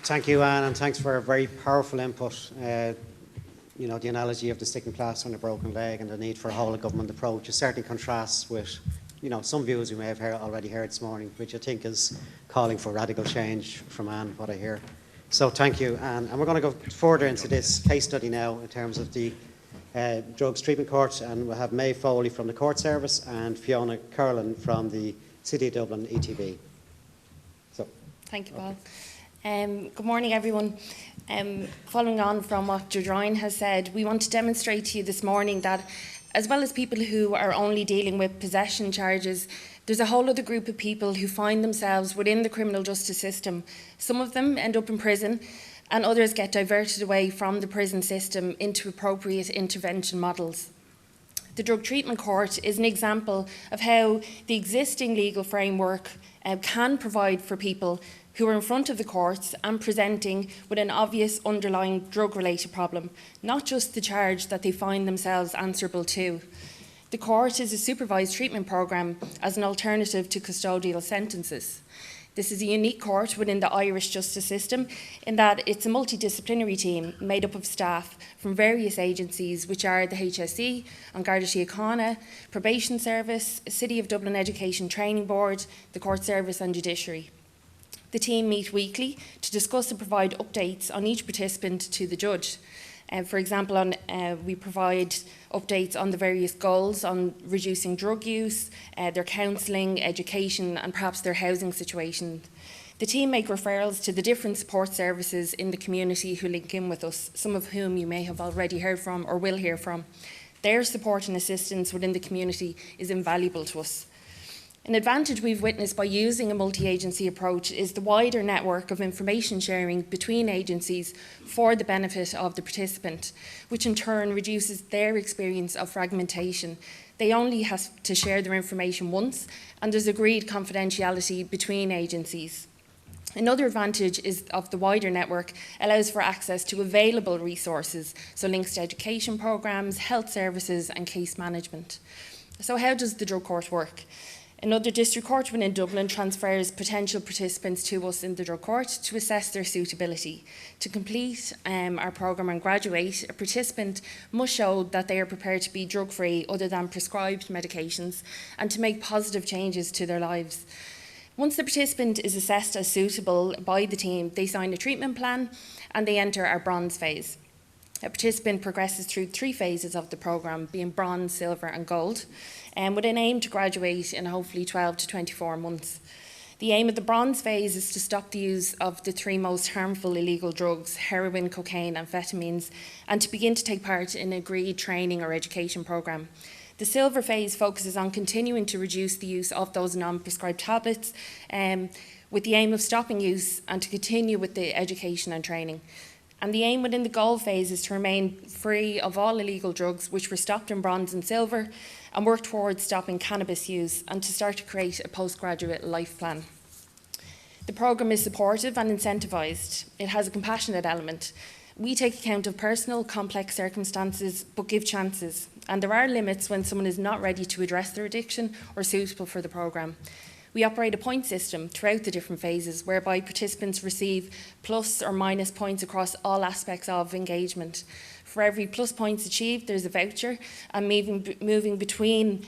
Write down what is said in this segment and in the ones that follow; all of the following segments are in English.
Thank you, Anne, and thanks for a very powerful input. You know, the analogy of the sticking plaster on a broken leg and the need for a whole of government approach. It certainly contrasts with, you know, some views we may have already heard this morning, which I think is calling for radical change from Anne, what I hear. So thank you, Anne. And we're going to go further into this case study now in terms of the drugs treatment court, and we'll have Maeve Foley from the court service and Fiona Carolan from the City of Dublin ETB. So, thank you, Paul. Good morning, everyone. Following on from what Judge Ryan has said, we want to demonstrate to you this morning that as well as people who are only dealing with possession charges, there's a whole other group of people who find themselves within the criminal justice system. Some of them end up in prison, and others get diverted away from the prison system into appropriate intervention models. The Drug Treatment Court is an example of how the existing legal framework can provide for people who are in front of the courts and presenting with an obvious underlying drug-related problem, not just the charge that they find themselves answerable to. The court is a supervised treatment programme as an alternative to custodial sentences. This is a unique court within the Irish justice system in that it's a multidisciplinary team made up of staff from various agencies, which are the HSE, An Garda Síochána, Probation Service, City of Dublin Education Training Board, the Court Service and Judiciary. The team meet weekly to discuss and provide updates on each participant to the judge. For example, we provide updates on the various goals on reducing drug use, their counselling, education and perhaps their housing situation. The team make referrals to the different support services in the community who link in with us, some of whom you may have already heard from or will hear from. Their support and assistance within the community is invaluable to us. An advantage we've witnessed by using a multi-agency approach is the wider network of information sharing between agencies for the benefit of the participant, which in turn reduces their experience of fragmentation. They only have to share their information once, and there's agreed confidentiality between agencies. Another advantage is of the wider network allows for access to available resources, so links to education programmes, health services and case management. So how does the drug court work? Another district court within Dublin transfers potential participants to us in the drug court to assess their suitability. To complete our programme and graduate, a participant must show that they are prepared to be drug-free other than prescribed medications and to make positive changes to their lives. Once the participant is assessed as suitable by the team, they sign a treatment plan and they enter our bronze phase. A participant progresses through 3 phases of the programme, being bronze, silver and gold, with an aim to graduate in hopefully 12 to 24 months. The aim of the bronze phase is to stop the use of the 3 most harmful illegal drugs, heroin, cocaine, amphetamines, and to begin to take part in an agreed training or education programme. The silver phase focuses on continuing to reduce the use of those non-prescribed tablets with the aim of stopping use and to continue with the education and training. And the aim within the gold phase is to remain free of all illegal drugs which were stopped in bronze and silver and work towards stopping cannabis use and to start to create a postgraduate life plan. The programme is supportive and incentivised. It has a compassionate element. We take account of personal, complex circumstances but give chances, and there are limits when someone is not ready to address their addiction or suitable for the programme. We operate a point system throughout the different phases whereby participants receive plus or minus points across all aspects of engagement. For every plus points achieved, there's a voucher, and moving between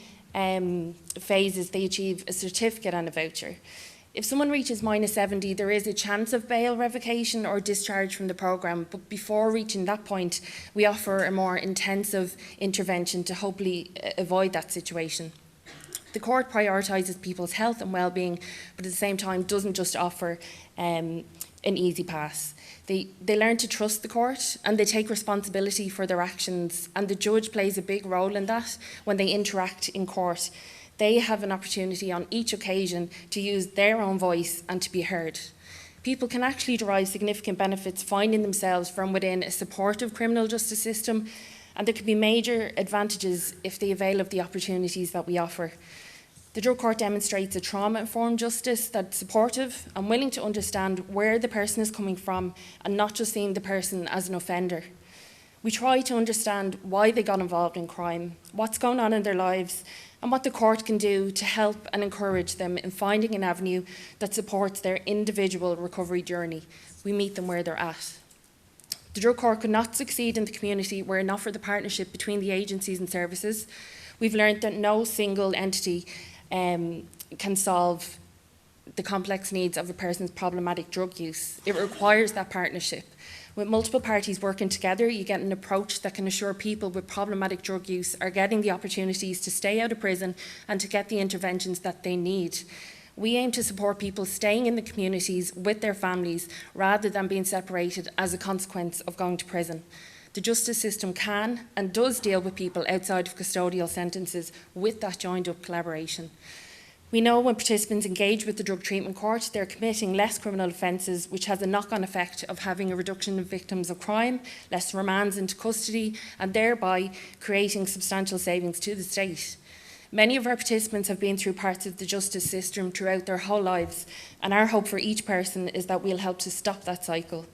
phases, they achieve a certificate and a voucher. If someone reaches minus 70, there is a chance of bail revocation or discharge from the programme, but before reaching that point, we offer a more intensive intervention to hopefully avoid that situation. The court prioritises people's health and well-being, but at the same time doesn't just offer an easy pass. They learn to trust the court and they take responsibility for their actions, and the judge plays a big role in that when they interact in court. They have an opportunity on each occasion to use their own voice and to be heard. People can actually derive significant benefits finding themselves from within a supportive criminal justice system, and there can be major advantages if they avail of the opportunities that we offer. The drug court demonstrates a trauma-informed justice that's supportive and willing to understand where the person is coming from and not just seeing the person as an offender. We try to understand why they got involved in crime, what's going on in their lives, and what the court can do to help and encourage them in finding an avenue that supports their individual recovery journey. We meet them where they're at. The drug court could not succeed in the community were it not for the partnership between the agencies and services. We've learned that no single entity can solve the complex needs of a person's problematic drug use. It requires that partnership. With multiple parties working together, you get an approach that can assure people with problematic drug use are getting the opportunities to stay out of prison and to get the interventions that they need. We aim to support people staying in the communities with their families rather than being separated as a consequence of going to prison. The justice system can and does deal with people outside of custodial sentences with that joined-up collaboration. We know when participants engage with the drug treatment court, they're committing less criminal offences, which has a knock-on effect of having a reduction in victims of crime, less remands into custody, and thereby creating substantial savings to the state. Many of our participants have been through parts of the justice system throughout their whole lives, and our hope for each person is that we'll help to stop that cycle.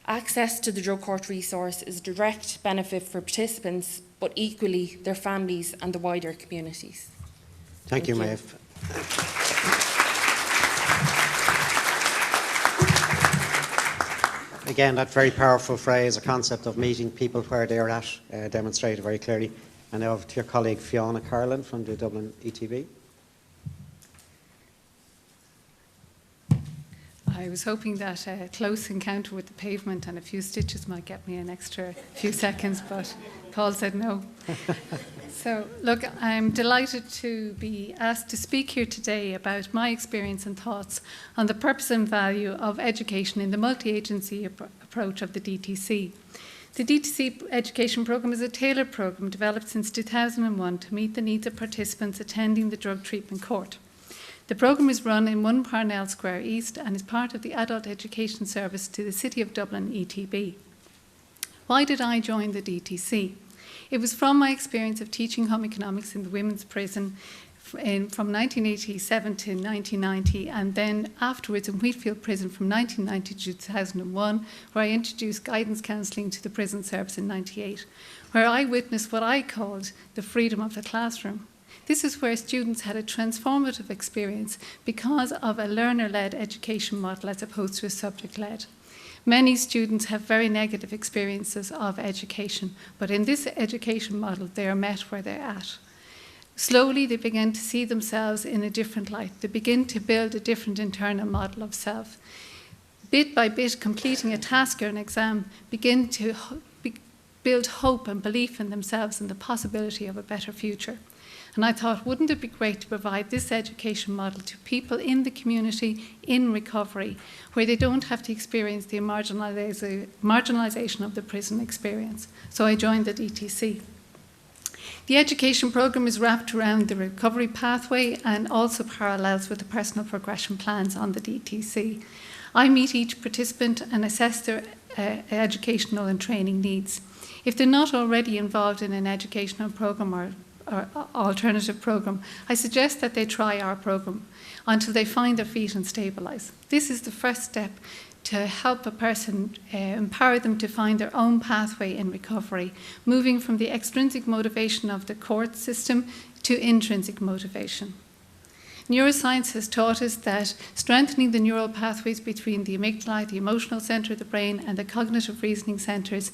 Access to the drug court resource is a direct benefit for participants, but equally their families and the wider communities. Thank you, Maeve. Again, that very powerful phrase, a concept of meeting people where they are at, demonstrated very clearly. And now to your colleague Fiona Carolan from the Dublin ETB. I was hoping that a close encounter with the pavement and a few stitches might get me an extra few seconds, but Paul said no. So, look, I'm delighted to be asked to speak here today about my experience and thoughts on the purpose and value of education in the multi-agency approach of the DTC. The DTC education programme is a tailored programme developed since 2001 to meet the needs of participants attending the drug treatment court. The programme is run in 1 Parnell Square East and is part of the Adult Education Service to the City of Dublin ETB. Why did I join the DTC? It was from my experience of teaching home economics in the women's prison from 1987 to 1990, and then afterwards in Wheatfield Prison from 1990 to 2001, where I introduced guidance counselling to the prison service in 1998, where I witnessed what I called the freedom of the classroom. This is where students had a transformative experience because of a learner-led education model as opposed to a subject-led. Many students have very negative experiences of education, but in this education model, they are met where they're at. Slowly, they begin to see themselves in a different light. They begin to build a different internal model of self. Bit by bit, completing a task or an exam, begin to build hope and belief in themselves and the possibility of a better future. And I thought, wouldn't it be great to provide this education model to people in the community in recovery, where they don't have to experience the marginalisation of the prison experience. So I joined the DTC. The education programme is wrapped around the recovery pathway and also parallels with the personal progression plans on the DTC. I meet each participant and assess their educational and training needs. If they're not already involved in an educational programme or alternative programme, I suggest that they try our programme until they find their feet and stabilise. This is the first step to help a person, empower them to find their own pathway in recovery, moving from the extrinsic motivation of the court system to intrinsic motivation. Neuroscience has taught us that strengthening the neural pathways between the amygdala, the emotional centre of the brain, and the cognitive reasoning centres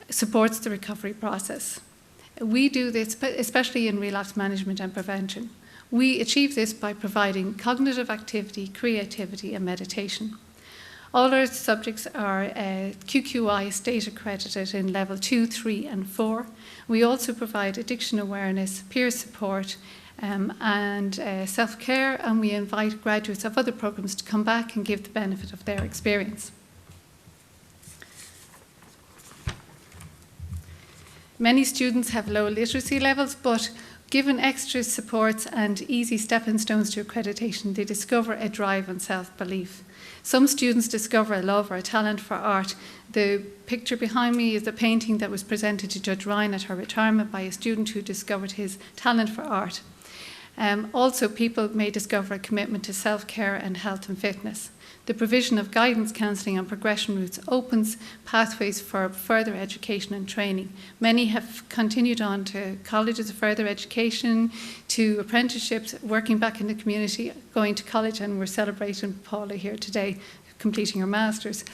supports the recovery process. We do this, especially in relapse management and prevention. We achieve this by providing cognitive activity, creativity, and meditation. All our subjects are QQI state accredited in level 2, 3, and 4. We also provide addiction awareness, peer support, and self-care, and we invite graduates of other programs to come back and give the benefit of their experience. Many students have low literacy levels, but given extra supports and easy stepping stones to accreditation, they discover a drive and self-belief. Some students discover a love or a talent for art. The picture behind me is a painting that was presented to Judge Ryan at her retirement by a student who discovered his talent for art. Also, people may discover a commitment to self-care and health and fitness. The provision of guidance, counselling and progression routes opens pathways for further education and training. Many have continued on to colleges of further education, to apprenticeships, working back in the community, going to college, and we're celebrating Paula here today, completing her Masters.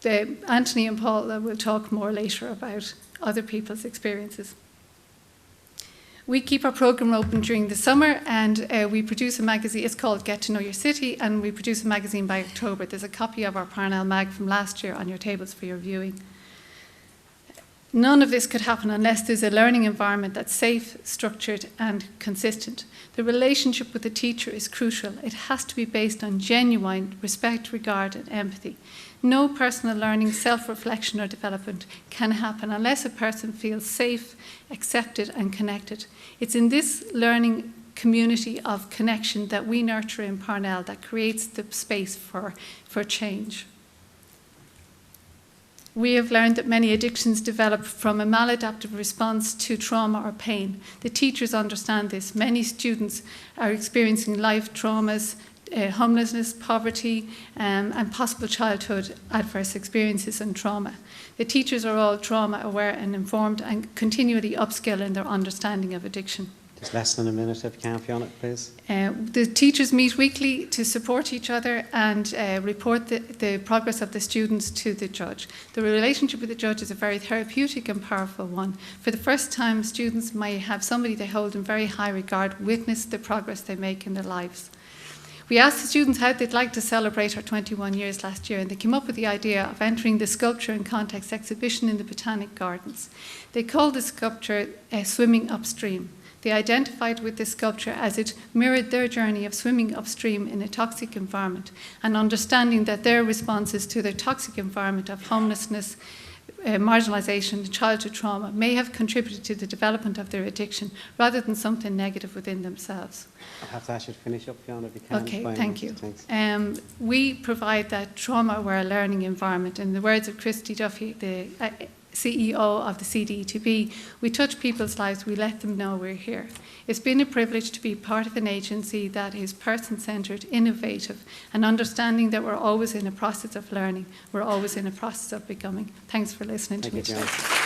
Anthony and Paula will talk more later about other people's experiences. We keep our programme open during the summer, and we produce a magazine. It's called Get to Know Your City, and we produce a magazine by October. There's a copy of our Parnell mag from last year on your tables for your viewing. None of this could happen unless there's a learning environment that's safe, structured and consistent. The relationship with the teacher is crucial. It has to be based on genuine respect, regard and empathy. No personal learning, self-reflection or development can happen unless a person feels safe, accepted and connected. It's in this learning community of connection that we nurture in Parnell that creates the space for change. We have learned that many addictions develop from a maladaptive response to trauma or pain. The teachers understand this. Many students are experiencing life traumas, homelessness, poverty, and possible childhood adverse experiences and trauma. The teachers are all trauma aware and informed and continually upskill in their understanding of addiction. Just less than a minute if you can, Fiona, please. The teachers meet weekly to support each other and report the progress of the students to the judge. The relationship with the judge is a very therapeutic and powerful one. For the first time, students may have somebody they hold in very high regard witness the progress they make in their lives. We asked the students how they'd like to celebrate our 21 years last year, and they came up with the idea of entering the Sculpture and Context exhibition in the Botanic Gardens. They called the sculpture Swimming Upstream. They identified with this sculpture as it mirrored their journey of swimming upstream in a toxic environment and understanding that their responses to their toxic environment of homelessness, marginalisation, childhood trauma may have contributed to the development of their addiction rather than something negative within themselves. I'll have to ask you to finish up, Fiona, if you can. Okay, thank you. Thanks. We provide that trauma-aware learning environment. In the words of Christy Duffy, the CEO of the CDE2B, we touch people's lives, we let them know we're here. It's been a privilege to be part of an agency that is person-centred, innovative, and understanding that we're always in a process of learning, we're always in a process of becoming. Thanks for listening to me. Thank you, Fiona.